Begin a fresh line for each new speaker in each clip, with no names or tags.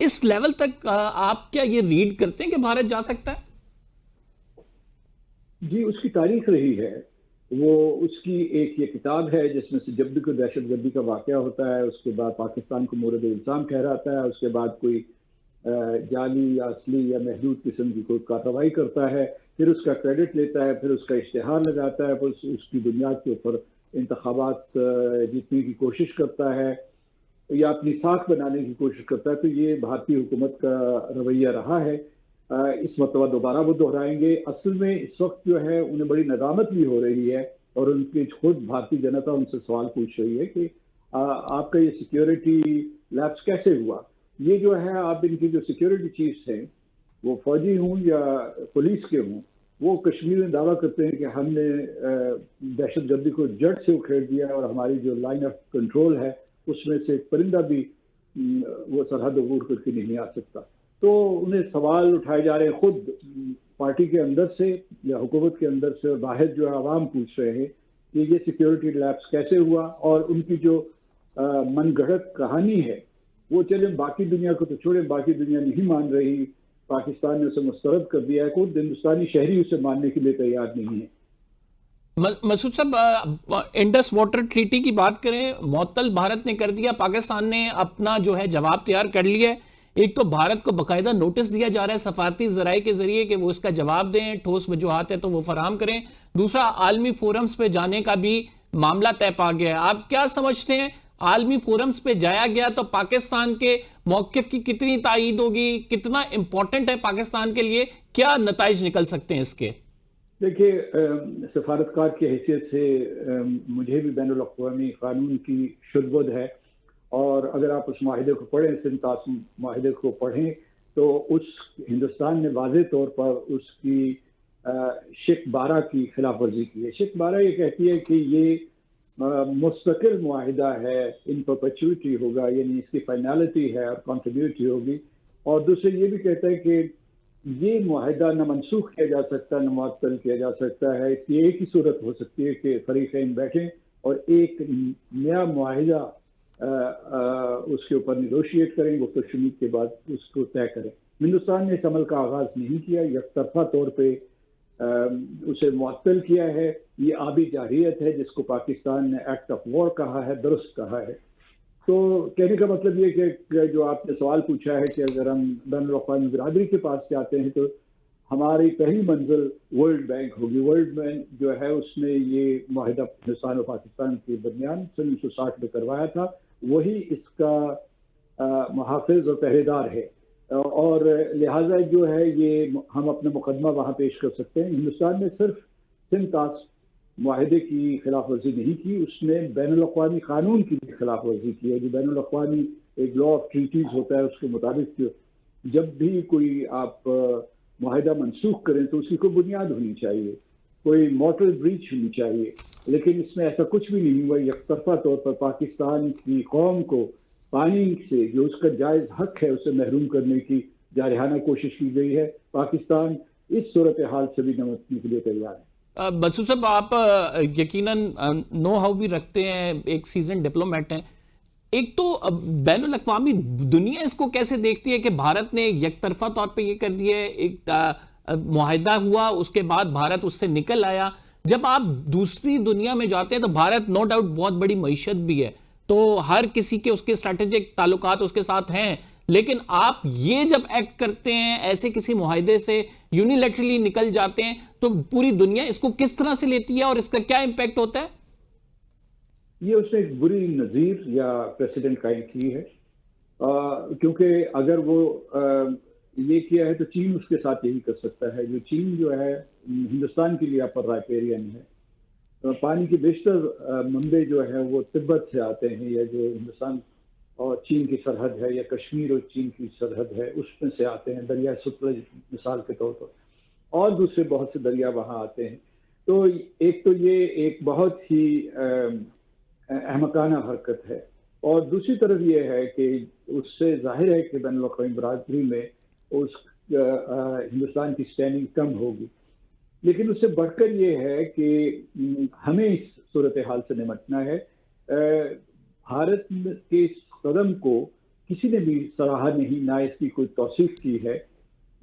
اس level تک آپ کیا یہ ریڈ کرتے ہیں کہ بھارت جا سکتا ہے؟
جی، اس کی تاریخ رہی ہے. وہ اس کی ایک یہ کتاب ہے جس میں سے جب بھی کوئی دہشت گردی کا واقعہ ہوتا ہے اس کے بعد پاکستان کو مورد الزام ٹھہراتا ہے، اس کے بعد کوئی جعلی یا اصلی یا محدود قسم کی کوئی کارروائی کرتا ہے، پھر اس کا کریڈٹ لیتا ہے، پھر اس کا اشتہار لگاتا ہے، پھر اس کی بنیاد کے اوپر انتخابات جیتنے کی کوشش کرتا ہے یا اپنی ساکھ بنانے کی کوشش کرتا ہے. تو یہ بھارتی حکومت کا رویہ رہا ہے. اس مرتبہ دوبارہ وہ دہرائیں گے. اصل میں اس وقت جو ہے انہیں بڑی ندامت بھی ہو رہی ہے اور ان کی خود بھارتی جنتا ان سے سوال پوچھ رہی ہے کہ آپ کا یہ سیکیورٹی لیپس کیسے ہوا. یہ جو ہے آپ ان کی جو سیکیورٹی چیفز ہیں وہ فوجی ہوں یا پولیس کے ہوں، وہ کشمیر میں دعویٰ کرتے ہیں کہ ہم نے دہشت گردی کو جڑ سے اکھیڑ دیا اور ہماری جو لائن آف کنٹرول ہے اس میں سے ایک پرندہ بھی وہ سرحد عبور کر کے نہیں آ سکتا. تو انہیں سوال اٹھائے جا رہے ہیں خود پارٹی کے اندر سے یا حکومت کے اندر سے، اور باہر جو ہے عوام پوچھ رہے ہیں کہ یہ سیکیورٹی لیپس کیسے ہوا. اور ان کی جو من گھڑت کہانی ہے وہ چلیں باقی دنیا کو تو چھوڑیں، باقی دنیا نہیں مان رہی، پاکستان نے اسے مسترد کر دیا ہے، خود ہندوستانی شہری اسے ماننے کے لیے تیار نہیں ہے.
مسعود صاحب، انڈس واٹر ٹریٹی کی بات کریں، معطل بھارت نے کر دیا، پاکستان نے اپنا جو ہے جواب تیار کر لیا ہے. ایک تو بھارت کو باقاعدہ نوٹس دیا جا رہا ہے سفارتی ذرائع کے ذریعے کہ وہ اس کا جواب دیں، ٹھوس وجوہات ہے تو وہ فراہم کریں. دوسرا، عالمی فورمز پہ جانے کا بھی معاملہ طے پا گیا ہے. آپ کیا سمجھتے ہیں عالمی فورمز پہ جایا گیا تو پاکستان کے موقف کی کتنی تائید ہوگی، کتنا امپورٹنٹ ہے پاکستان کے لیے، کیا نتائج نکل سکتے ہیں اس کے؟
دیکھیے، سفارتکار کی حیثیت سے مجھے بھی بین الاقوامی قانون کی شدبد ہے، اور اگر آپ اس معاہدے کو پڑھیں، سنتاس معاہدے کو پڑھیں، تو اس ہندوستان نے واضح طور پر اس کی شق 12 کی خلاف ورزی کی ہے. شق 12 یہ کہتی ہے کہ یہ مستقل معاہدہ ہے، ان پرپیچوٹی ہوگا، یعنی اس کی فائنالٹی ہے اور کنٹینیوٹی ہوگی. اور دوسرے یہ بھی کہتا ہے کہ یہ معاہدہ نہ منسوخ کیا جا سکتا، نہ معطل کیا جا سکتا ہے. اس کی ایک ہی صورت ہو سکتی ہے کہ فریقین بیٹھیں اور ایک نیا معاہدہ اس کے اوپر نیگوشیٹ کریں، گفت و شنید کے بعد اس کو طے کریں. ہندوستان نے اس عمل کا آغاز نہیں کیا، یک طرفہ طور پہ اسے معطل کیا ہے. یہ آبی جارحیت ہے جس کو پاکستان نے ایکٹ آف وار کہا ہے، درست کہا ہے. تو کہنے کا مطلب یہ کہ جو آپ نے سوال پوچھا ہے کہ اگر ہم بین الاقوامی برادری کے پاس جاتے ہیں تو ہماری پہلی منزل ورلڈ بینک ہوگی. ورلڈ بینک جو ہے اس نے یہ معاہدہ ہندوستان اور پاکستان کے درمیان 1960 میں کروایا تھا، وہی اس کا محافظ اور پہرے دار ہے، اور لہٰذا جو ہے یہ ہم اپنا مقدمہ وہاں پیش کر سکتے ہیں. ہندوستان نے صرف سنتاس معاہدے کی خلاف ورزی نہیں کی، اس نے بین الاقوامی قانون کی بھی خلاف ورزی کی ہے. جو بین الاقوامی ایک لا آف ٹریٹیز ہوتا ہے اس کے مطابق جب بھی کوئی آپ معاہدہ منسوخ کریں تو اسی کو بنیاد ہونی چاہیے، کوئی مورٹل بریچ ہونی چاہیے. لیکن اس میں ایسا کچھ بھی نہیں ہوا. یک طرفہ طور پر پاکستان کی قوم کو پانی سے جو اس کا جائز حق ہے اسے محروم کرنے کی جارحانہ کوشش کی گئی ہے. پاکستان اس صورتحال سے بھی نمٹنے کے لیے تیار ہے.
مسعود صاحب، آپ یقیناً نو ہاؤ بھی رکھتے ہیں، ایک سیزن ڈپلومیٹ ہیں. ایک تو بین الاقوامی دنیا اس کو کیسے دیکھتی ہے کہ بھارت نے یک طرفہ طور پہ یہ کر دیا ہے، ایک معاہدہ ہوا، اس کے بعد بھارت اس سے نکل آیا. جب آپ دوسری دنیا میں جاتے ہیں تو بھارت نو ڈاؤٹ بہت بڑی معیشت بھی ہے، تو ہر کسی کے اس کے اسٹریٹجک تعلقات اس کے ساتھ ہیں، لیکن آپ یہ جب ایکٹ کرتے ہیں، ایسے کسی معاہدے سے یونیلیٹرلی نکل جاتے ہیں، تو پوری دنیا اس کو کس طرح سے لیتی ہے اور اس کا کیا امپیکٹ ہوتا ہے؟
یہ اس نے ایک بری نظیر یا پریسیڈنٹ قائم کی ہے، کیونکہ اگر وہ یہ کیا ہے تو چین اس کے ساتھ یہی کر سکتا ہے. جو چین جو ہے ہندوستان کے لیے اپر رائپیرین ہے. پانی کے بیشتر منبع جو ہے وہ تبت سے آتے ہیں، یا جو ہندوستان اور چین کی سرحد ہے، یا کشمیر اور چین کی سرحد ہے اس میں سے آتے ہیں. دریائے ستلج مثال کے طور پر، اور دوسرے بہت سے دریا وہاں آتے ہیں. تو ایک تو یہ ایک بہت ہی احمقانہ حرکت ہے، اور دوسری طرف یہ ہے کہ اس سے ظاہر ہے کہ بین الاقوامی برادری میں اس ہندوستان کی اسٹینڈنگ کم ہوگی. لیکن اس سے بڑھ کر یہ ہے کہ ہمیں اس صورتحال سے نمٹنا ہے. بھارت کے اس قدم کو کسی نے بھی سراہا نہیں، نہ اس کی کوئی توصیف کی ہے.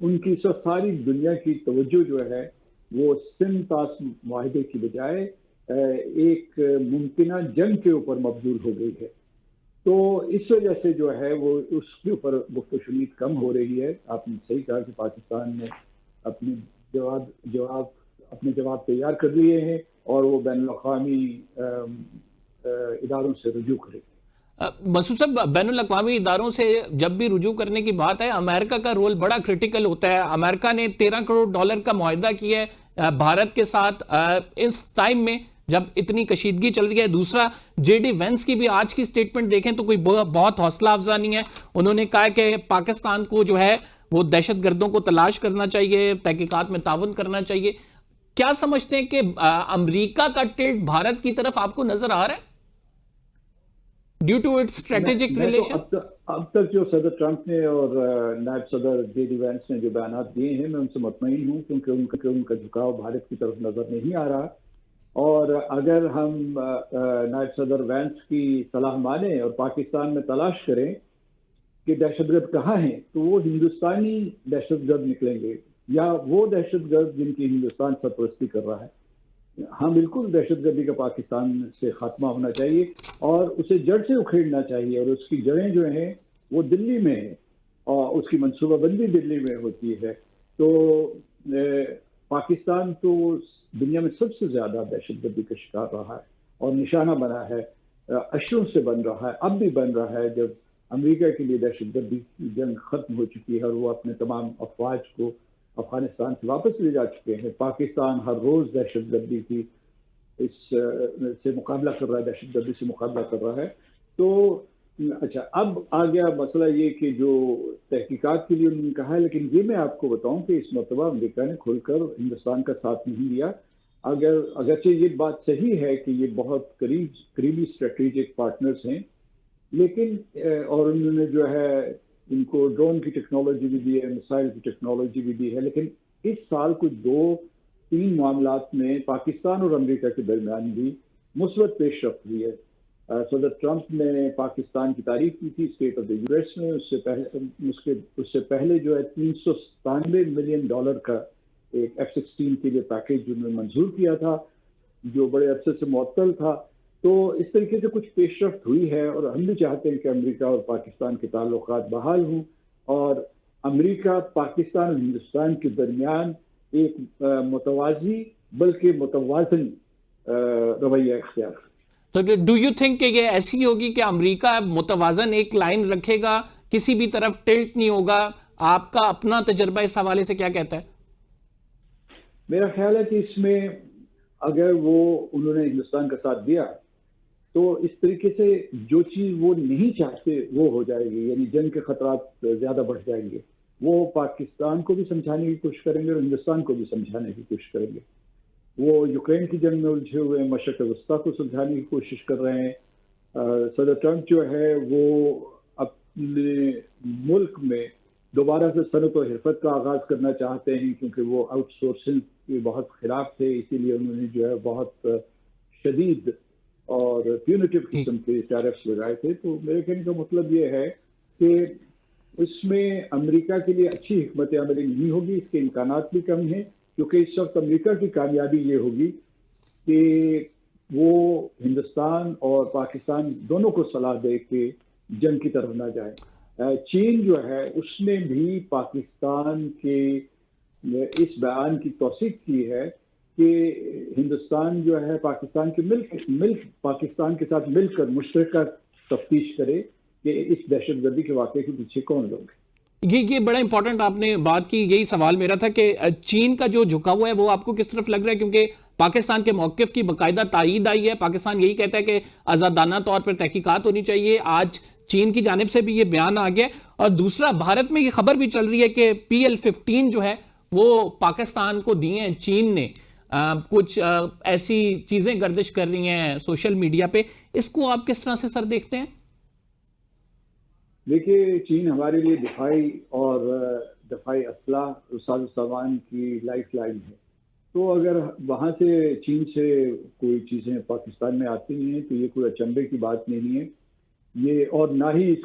ان کی ساری دنیا کی توجہ جو ہے وہ سند پاس معاہدے کی بجائے ایک ممکنہ جنگ کے اوپر مبذول ہو گئی ہے. تو اس وجہ سے جو ہے وہ اس کے اوپر گفت و شنید کم ہو رہی ہے. آپ نے صحیح کہا کہ پاکستان نے اپنے جواب تیار کر لیے ہیں اور وہ بین الاقوامی اداروں سے رجوع کرے.
مسعود صاحب، بین الاقوامی اداروں سے جب بھی رجوع کرنے کی بات ہے، امریکہ کا رول بڑا کرٹیکل ہوتا ہے. امریکہ نے $13 کروڑ کا معاہدہ کیا ہے بھارت کے ساتھ اس ٹائم میں جب اتنی کشیدگی چل رہی ہے. دوسرا، جے ڈی وینس کی بھی آج کی سٹیٹمنٹ دیکھیں تو کوئی بہت حوصلہ افزا نہیں ہے. انہوں نے کہا کہ پاکستان کو جو ہے وہ دہشت گردوں کو تلاش کرنا چاہیے، تحقیقات میں تعاون کرنا چاہیے. کیا سمجھتے ہیں کہ امریکہ کا ٹلٹ بھارت کی طرف آپ کو نظر آ رہا ہے due to its strategic relation?
اب تک جو صدر ٹرمپ نے اور نائب صدر جے ڈی وینس نے جو بیانات دیے ہیں میں ان سے مطمئن ہوں، کیونکہ ان کا جھکاؤ بھارت کی طرف نظر نہیں آ رہا. اور اگر ہم نائب صدر وینس کی صلاح مانیں اور پاکستان میں تلاش کریں کہ دہشت گرد کہاں ہیں، تو وہ ہندوستانی دہشت گرد نکلیں گے یا وہ دہشت گرد جن کی ہندوستان سرپرستی کر رہا ہے. ہاں بالکل، دہشت گردی کا پاکستان سے خاتمہ ہونا چاہیے اور اسے جڑ سے اکھیڑنا چاہیے، اور اس کی جڑیں جو ہیں وہ دلی میں ہیں اور اس کی منصوبہ بندی دلی میں ہوتی ہے. تو پاکستان تو دنیا میں سب سے زیادہ دہشت گردی کا شکار رہا ہے اور نشانہ بنا ہے، اشروں سے بن رہا ہے، اب بھی بن رہا ہے. جب امریکہ کے لیے دہشت گردی کی جنگ ختم ہو چکی ہے اور وہ اپنے تمام افواج کو افغانستان سے واپس لے جا چکے ہیں، پاکستان ہر روز دہشت گردی کی سے مقابلہ کر رہا ہے، دہشت گردی سے مقابلہ کر رہا ہے. تو اچھا، اب آ گیا مسئلہ یہ کہ جو تحقیقات کے لیے انہوں نے کہا ہے، لیکن یہ میں آپ کو بتاؤں کہ اس مرتبہ امریکہ نے کھل کر ہندوستان کا ساتھ نہیں دیا. اگرچہ یہ بات صحیح ہے کہ یہ بہت قریبی اسٹریٹجک پارٹنرز ہیں، لیکن اور انہوں نے جو ہے ان کو ڈرون کی ٹیکنالوجی بھی دی ہے، میسائل کی ٹیکنالوجی بھی دی ہے، لیکن اس سال کچھ 2-3 معاملات میں پاکستان اور امریکہ کے درمیان بھی مثبت پیش رفت ہوئی ہے. صدر ٹرمپ نے پاکستان کی تعریف کی تھی اسٹیٹ آف دا یونیورس میں. اس سے پہلے جو ہے $397 ملین کا ایک F-16 کے لیے پیکیج انہوں نے منظور کیا تھا جو بڑے عرصے سے معطل تھا. تو اس طریقے سے کچھ پیش رفت ہوئی ہے اور ہم بھی چاہتے ہیں کہ امریکہ اور پاکستان کے تعلقات بحال ہوں اور امریکہ پاکستان اور ہندوستان کے درمیان ایک متوازی بلکہ متوازن رویہ اختیار کرے.
تو ڈو یو تھنک کہ یہ ایسی ہوگی کہ امریکہ متوازن ایک لائن رکھے گا، کسی بھی طرف ٹلٹ نہیں ہوگا؟ آپ کا اپنا تجربہ اس حوالے سے کیا کہتا ہے؟
میرا خیال ہے کہ اس میں اگر انہوں نے ہندوستان کا ساتھ دیا تو اس طریقے سے جو چیز وہ نہیں چاہتے وہ ہو جائے گی، یعنی جنگ کے خطرات زیادہ بڑھ جائیں گے. وہ پاکستان کو بھی سمجھانے کی کوشش کریں گے اور ہندوستان کو بھی سمجھانے کی کوشش کریں گے. وہ یوکرین کی جنگ میں الجھے ہوئے ہیں، مشرق وسطیٰ کو سمجھانے کی کوشش کر رہے ہیں. صدر ٹرمپ جو ہے وہ اپنے ملک میں دوبارہ سے صنعت و حرفت کا آغاز کرنا چاہتے ہیں، کیونکہ وہ آؤٹ سورسنگ کے بہت خلاف تھے، اسی لیے انہوں نے جو ہے بہت شدید اور پیونیٹیو قسم کے ٹیرفس لگائے تھے. تو میرے کہنے کا مطلب یہ ہے کہ اس میں امریکہ کے لیے اچھی حکمت عملی نہیں ہوگی، اس کے امکانات بھی کم ہیں، کیونکہ اس وقت امریکہ کی کامیابی یہ ہوگی کہ وہ ہندوستان اور پاکستان دونوں کو صلاح دے کہ جنگ کی طرف نہ جائے. چین جو ہے اس نے بھی پاکستان کے اس بیان کی توثیق کی ہے کہ ہندوستان جو ہے پاکستان کے ملک پاکستان کے ساتھ مل کر مشترکہ تفتیش کرے کہ اس دہشت گردی کے واقعے کے پیچھے کون لوگ ہیں.
یہ بڑا امپورٹنٹ آپ نے بات کی. یہی سوال میرا تھا کہ چین کا جو جھکا ہوا ہے وہ آپ کو کس طرف لگ رہا ہے؟ کیونکہ پاکستان کے موقف کی باقاعدہ تائید آئی ہے، پاکستان یہی کہتا ہے کہ آزادانہ طور پر تحقیقات ہونی چاہیے. آج چین کی جانب سے بھی یہ بیان آ گیا، اور دوسرا بھارت میں یہ خبر بھی چل رہی ہے کہ PL-15 جو ہے وہ پاکستان کو دیے ہیں چین نے. کچھ ایسی چیزیں گردش کر رہی ہیں سوشل میڈیا پہ، اس کو آپ کس طرح سے سر دیکھتے ہیں؟
دیکھیے، چین ہمارے لیے دفاعی اسلحہ ساز و سامان کی لائف لائن ہے. تو اگر وہاں سے چین سے کوئی چیزیں پاکستان میں آتی ہیں تو یہ کوئی اچنبے کی بات نہیں ہے. یہ اور نہ ہی اس